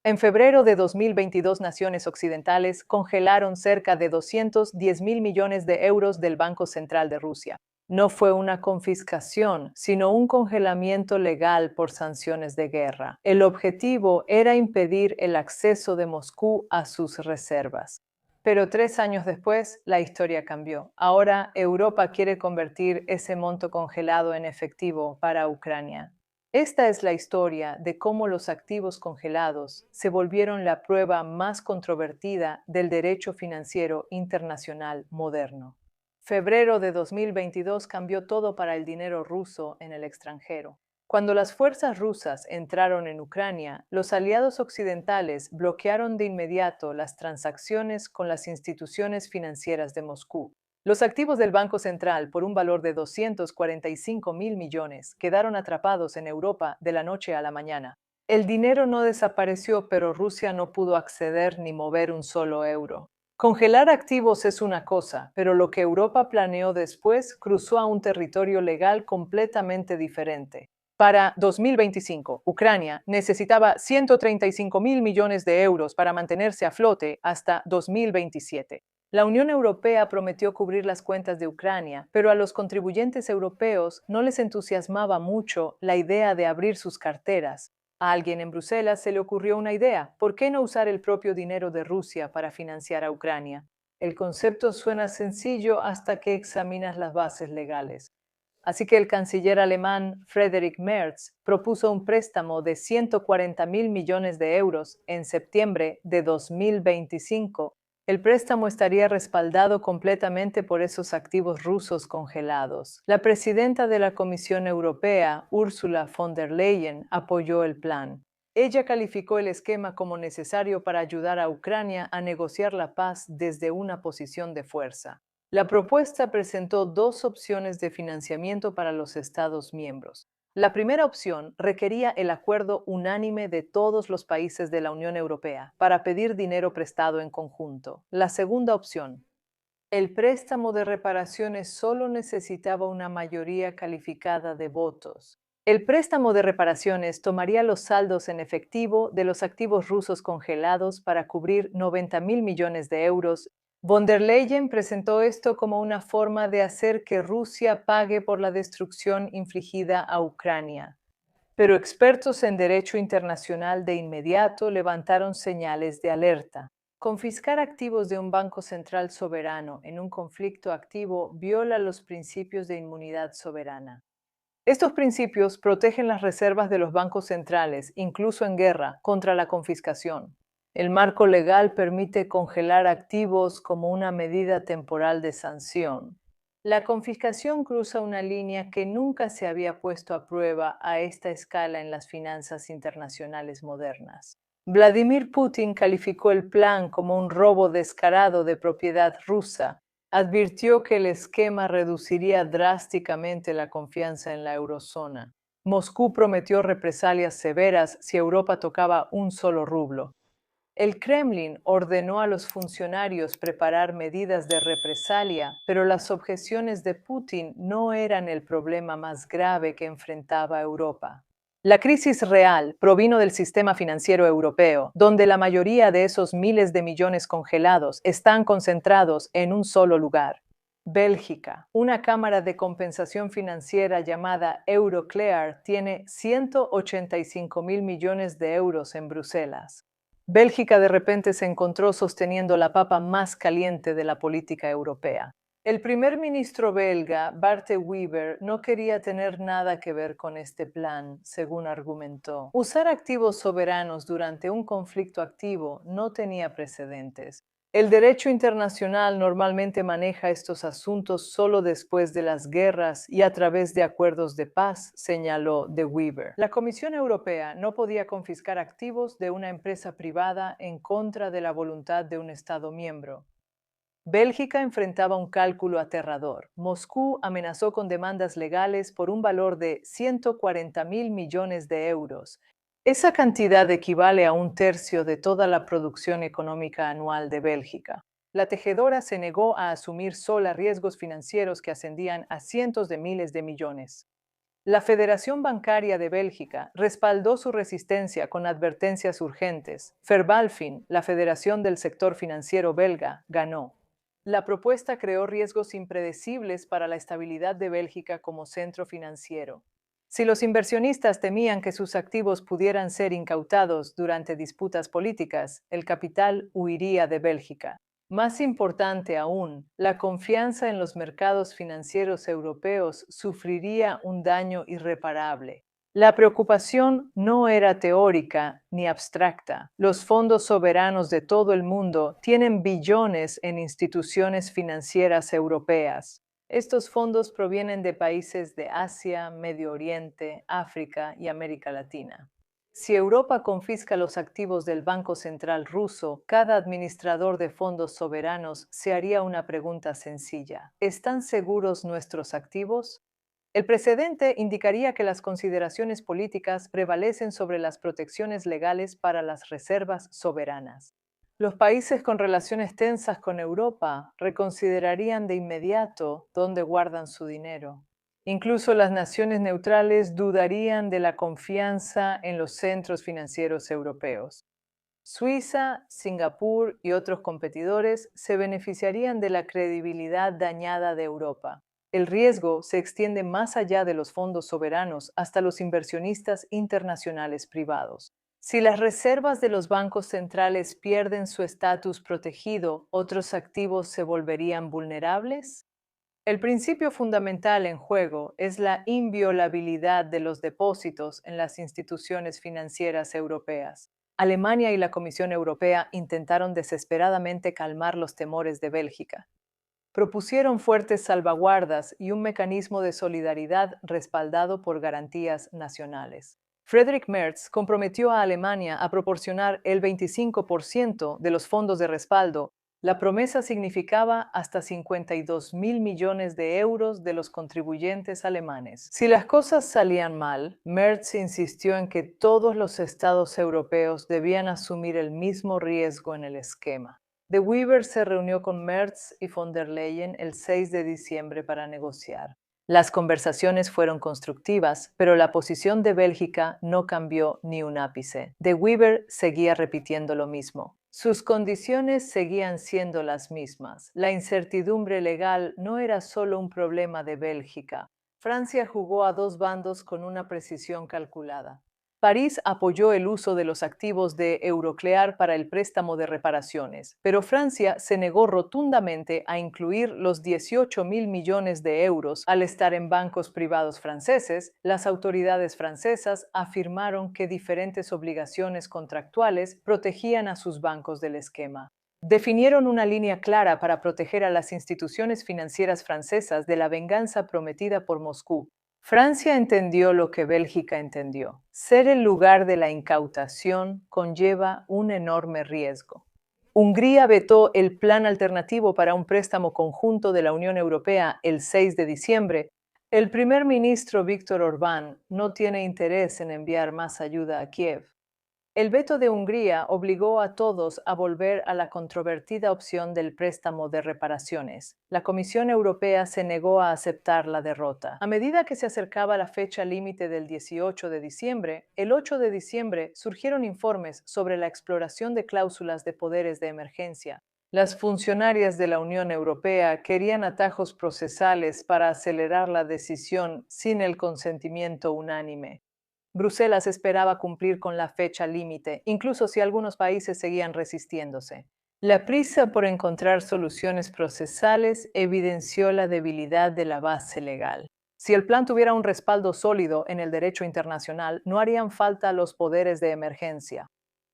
En febrero de 2022, naciones occidentales congelaron cerca de 210 mil millones de euros del Banco Central de Rusia. No fue una confiscación, sino un congelamiento legal por sanciones de guerra. El objetivo era impedir el acceso de Moscú a sus reservas. Pero 3 años después, la historia cambió. Ahora Europa quiere convertir ese monto congelado en efectivo para Ucrania. Esta es la historia de cómo los activos congelados se volvieron la prueba más controvertida del derecho financiero internacional moderno. Febrero de 2022 cambió todo para el dinero ruso en el extranjero. Cuando las fuerzas rusas entraron en Ucrania, los aliados occidentales bloquearon de inmediato las transacciones con las instituciones financieras de Moscú. Los activos del Banco Central, por un valor de 245 mil millones, quedaron atrapados en Europa de la noche a la mañana. El dinero no desapareció, pero Rusia no pudo acceder ni mover un solo euro. Congelar activos es una cosa, pero lo que Europa planeó después cruzó a un territorio legal completamente diferente. Para 2025, Ucrania necesitaba 135 mil millones de euros para mantenerse a flote hasta 2027. La Unión Europea prometió cubrir las cuentas de Ucrania, pero a los contribuyentes europeos no les entusiasmaba mucho la idea de abrir sus carteras. A alguien en Bruselas se le ocurrió una idea: ¿por qué no usar el propio dinero de Rusia para financiar a Ucrania? El concepto suena sencillo hasta que examinas las bases legales. Así que el canciller alemán Friedrich Merz propuso un préstamo de 140 mil millones de euros en septiembre de 2025. El préstamo estaría respaldado completamente por esos activos rusos congelados. La presidenta de la Comisión Europea, Ursula von der Leyen, apoyó el plan. Ella calificó el esquema como necesario para ayudar a Ucrania a negociar la paz desde una posición de fuerza. La propuesta presentó dos opciones de financiamiento para los Estados miembros. La primera opción requería el acuerdo unánime de todos los países de la Unión Europea para pedir dinero prestado en conjunto. La segunda opción, el préstamo de reparaciones, solo necesitaba una mayoría calificada de votos. El préstamo de reparaciones tomaría los saldos en efectivo de los activos rusos congelados para cubrir 90 mil millones de euros. Von der Leyen presentó esto como una forma de hacer que Rusia pague por la destrucción infligida a Ucrania. Pero expertos en derecho internacional de inmediato levantaron señales de alerta. Confiscar activos de un banco central soberano en un conflicto activo viola los principios de inmunidad soberana. Estos principios protegen las reservas de los bancos centrales, incluso en guerra, contra la confiscación. El marco legal permite congelar activos como una medida temporal de sanción. La confiscación cruza una línea que nunca se había puesto a prueba a esta escala en las finanzas internacionales modernas. Vladimir Putin calificó el plan como un robo descarado de propiedad rusa. Advirtió que el esquema reduciría drásticamente la confianza en la eurozona. Moscú prometió represalias severas si Europa tocaba un solo rublo. El Kremlin ordenó a los funcionarios preparar medidas de represalia, pero las objeciones de Putin no eran el problema más grave que enfrentaba Europa. La crisis real provino del sistema financiero europeo, donde la mayoría de esos miles de millones congelados están concentrados en un solo lugar: Bélgica. Una cámara de compensación financiera llamada Euroclear tiene 185 mil millones de euros en Bruselas. Bélgica de repente se encontró sosteniendo la papa más caliente de la política europea. El primer ministro belga, Bart De Wever, no quería tener nada que ver con este plan, según argumentó. Usar activos soberanos durante un conflicto activo no tenía precedentes. El derecho internacional normalmente maneja estos asuntos solo después de las guerras y a través de acuerdos de paz, señaló De Wever. La Comisión Europea no podía confiscar activos de una empresa privada en contra de la voluntad de un Estado miembro. Bélgica enfrentaba un cálculo aterrador. Moscú amenazó con demandas legales por un valor de 140 mil millones de euros. Esa cantidad equivale a un tercio de toda la producción económica anual de Bélgica. La tejedora se negó a asumir sola riesgos financieros que ascendían a cientos de miles de millones. La Federación Bancaria de Bélgica respaldó su resistencia con advertencias urgentes. Verbalfin, la Federación del Sector Financiero belga, ganó. La propuesta creó riesgos impredecibles para la estabilidad de Bélgica como centro financiero. Si los inversionistas temían que sus activos pudieran ser incautados durante disputas políticas, el capital huiría de Bélgica. Más importante aún, la confianza en los mercados financieros europeos sufriría un daño irreparable. La preocupación no era teórica ni abstracta. Los fondos soberanos de todo el mundo tienen billones en instituciones financieras europeas. Estos fondos provienen de países de Asia, Medio Oriente, África y América Latina. Si Europa confisca los activos del Banco Central ruso, cada administrador de fondos soberanos se haría una pregunta sencilla. ¿Están seguros nuestros activos? El precedente indicaría que las consideraciones políticas prevalecen sobre las protecciones legales para las reservas soberanas. Los países con relaciones tensas con Europa reconsiderarían de inmediato dónde guardan su dinero. Incluso las naciones neutrales dudarían de la confianza en los centros financieros europeos. Suiza, Singapur y otros competidores se beneficiarían de la credibilidad dañada de Europa. El riesgo se extiende más allá de los fondos soberanos hasta los inversionistas internacionales privados. Si las reservas de los bancos centrales pierden su estatus protegido, ¿otros activos se volverían vulnerables? El principio fundamental en juego es la inviolabilidad de los depósitos en las instituciones financieras europeas. Alemania y la Comisión Europea intentaron desesperadamente calmar los temores de Bélgica. Propusieron fuertes salvaguardas y un mecanismo de solidaridad respaldado por garantías nacionales. Friedrich Merz comprometió a Alemania a proporcionar el 25% de los fondos de respaldo. La promesa significaba hasta 52.000 millones de euros de los contribuyentes alemanes. Si las cosas salían mal, Merz insistió en que todos los estados europeos debían asumir el mismo riesgo en el esquema. De Wever se reunió con Merz y von der Leyen el 6 de diciembre para negociar. Las conversaciones fueron constructivas, pero la posición de Bélgica no cambió ni un ápice. De Wever seguía repitiendo lo mismo. Sus condiciones seguían siendo las mismas. La incertidumbre legal no era solo un problema de Bélgica. Francia jugó a dos bandos con una precisión calculada. París apoyó el uso de los activos de Euroclear para el préstamo de reparaciones, pero Francia se negó rotundamente a incluir los 18.000 millones de euros. Al estar en bancos privados franceses, las autoridades francesas afirmaron que diferentes obligaciones contractuales protegían a sus bancos del esquema. Definieron una línea clara para proteger a las instituciones financieras francesas de la venganza prometida por Moscú. Francia entendió lo que Bélgica entendió. Ser el lugar de la incautación conlleva un enorme riesgo. Hungría vetó el plan alternativo para un préstamo conjunto de la Unión Europea el 6 de diciembre. El primer ministro Viktor Orbán no tiene interés en enviar más ayuda a Kiev. El veto de Hungría obligó a todos a volver a la controvertida opción del préstamo de reparaciones. La Comisión Europea se negó a aceptar la derrota. A medida que se acercaba la fecha límite del 18 de diciembre, el 8 de diciembre surgieron informes sobre la exploración de cláusulas de poderes de emergencia. Las funcionarias de la Unión Europea querían atajos procesales para acelerar la decisión sin el consentimiento unánime. Bruselas esperaba cumplir con la fecha límite, incluso si algunos países seguían resistiéndose. La prisa por encontrar soluciones procesales evidenció la debilidad de la base legal. Si el plan tuviera un respaldo sólido en el derecho internacional, no harían falta los poderes de emergencia.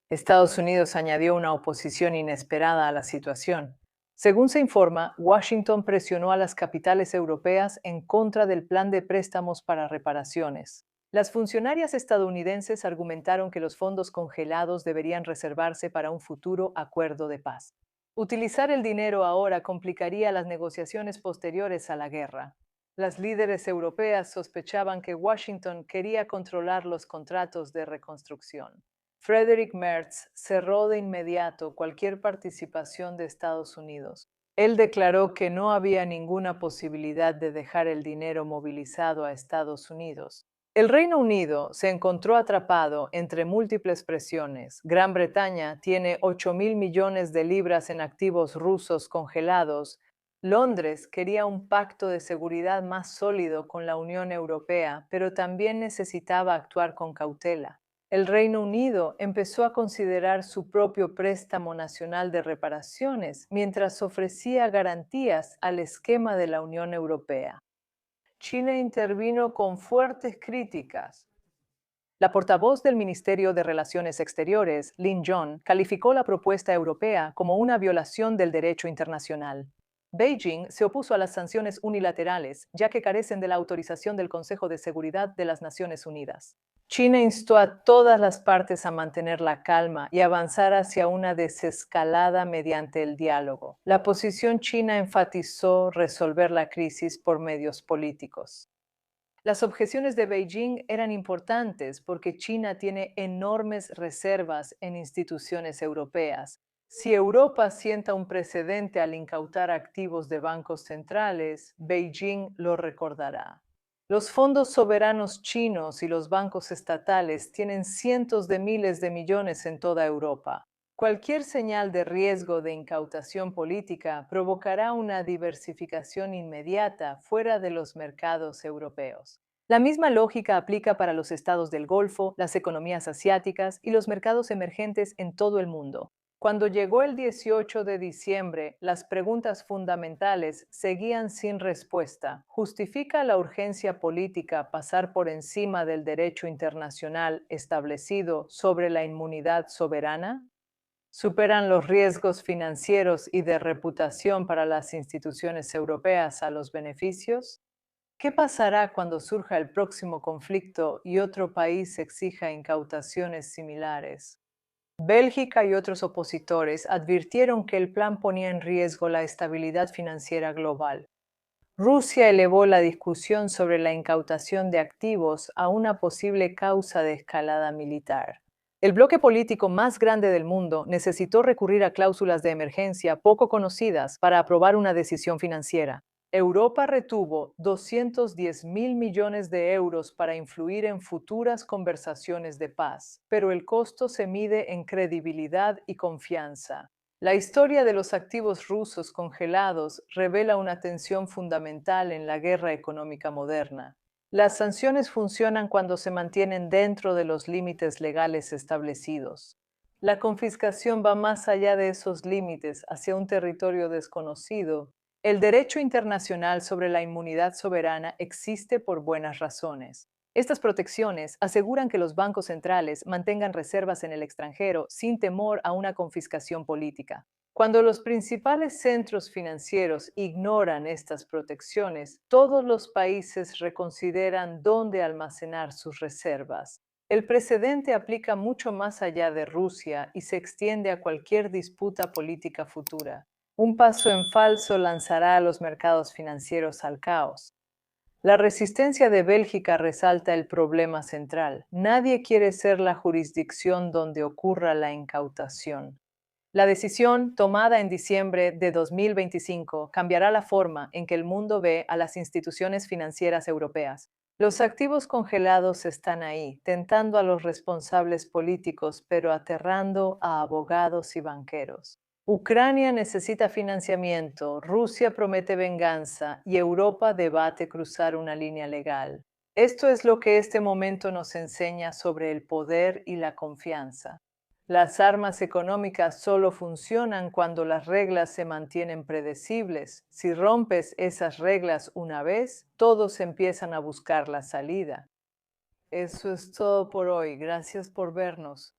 Estados Unidos añadió una oposición inesperada a la situación. Según se informa, Washington presionó a las capitales europeas en contra del plan de préstamos para reparaciones. Las funcionarias estadounidenses argumentaron que los fondos congelados deberían reservarse para un futuro acuerdo de paz. Utilizar el dinero ahora complicaría las negociaciones posteriores a la guerra. Las líderes europeas sospechaban que Washington quería controlar los contratos de reconstrucción. Friedrich Merz cerró de inmediato cualquier participación de Estados Unidos. Él declaró que no había ninguna posibilidad de dejar el dinero movilizado a Estados Unidos. El Reino Unido se encontró atrapado entre múltiples presiones. Gran Bretaña tiene 8.000 millones de libras en activos rusos congelados. Londres quería un pacto de seguridad más sólido con la Unión Europea, pero también necesitaba actuar con cautela. El Reino Unido empezó a considerar su propio préstamo nacional de reparaciones mientras ofrecía garantías al esquema de la Unión Europea. China intervino con fuertes críticas. La portavoz del Ministerio de Relaciones Exteriores, Lin Zhong, calificó la propuesta europea como una violación del derecho internacional. Beijing se opuso a las sanciones unilaterales, ya que carecen de la autorización del Consejo de Seguridad de las Naciones Unidas. China instó a todas las partes a mantener la calma y avanzar hacia una desescalada mediante el diálogo. La posición china enfatizó resolver la crisis por medios políticos. Las objeciones de Beijing eran importantes porque China tiene enormes reservas en instituciones europeas. Si Europa sienta un precedente al incautar activos de bancos centrales, Beijing lo recordará. Los fondos soberanos chinos y los bancos estatales tienen cientos de miles de millones en toda Europa. Cualquier señal de riesgo de incautación política provocará una diversificación inmediata fuera de los mercados europeos. La misma lógica aplica para los estados del Golfo, las economías asiáticas y los mercados emergentes en todo el mundo. Cuando llegó el 18 de diciembre, las preguntas fundamentales seguían sin respuesta. ¿Justifica la urgencia política pasar por encima del derecho internacional establecido sobre la inmunidad soberana? ¿Superan los riesgos financieros y de reputación para las instituciones europeas a los beneficios? ¿Qué pasará cuando surja el próximo conflicto y otro país exija incautaciones similares? Bélgica y otros opositores advirtieron que el plan ponía en riesgo la estabilidad financiera global. Rusia elevó la discusión sobre la incautación de activos a una posible causa de escalada militar. El bloque político más grande del mundo necesitó recurrir a cláusulas de emergencia poco conocidas para aprobar una decisión financiera. Europa retuvo 210.000 millones de euros para influir en futuras conversaciones de paz, pero el costo se mide en credibilidad y confianza. La historia de los activos rusos congelados revela una tensión fundamental en la guerra económica moderna. Las sanciones funcionan cuando se mantienen dentro de los límites legales establecidos. La confiscación va más allá de esos límites hacia un territorio desconocido. El derecho internacional sobre la inmunidad soberana existe por buenas razones. Estas protecciones aseguran que los bancos centrales mantengan reservas en el extranjero sin temor a una confiscación política. Cuando los principales centros financieros ignoran estas protecciones, todos los países reconsideran dónde almacenar sus reservas. El precedente aplica mucho más allá de Rusia y se extiende a cualquier disputa política futura. Un paso en falso lanzará a los mercados financieros al caos. La resistencia de Bélgica resalta el problema central. Nadie quiere ser la jurisdicción donde ocurra la incautación. La decisión tomada en diciembre de 2025 cambiará la forma en que el mundo ve a las instituciones financieras europeas. Los activos congelados están ahí, tentando a los responsables políticos, pero aterrando a abogados y banqueros. Ucrania necesita financiamiento, Rusia promete venganza y Europa debate cruzar una línea legal. Esto es lo que este momento nos enseña sobre el poder y la confianza. Las armas económicas solo funcionan cuando las reglas se mantienen predecibles. Si rompes esas reglas una vez, todos empiezan a buscar la salida. Eso es todo por hoy. Gracias por vernos.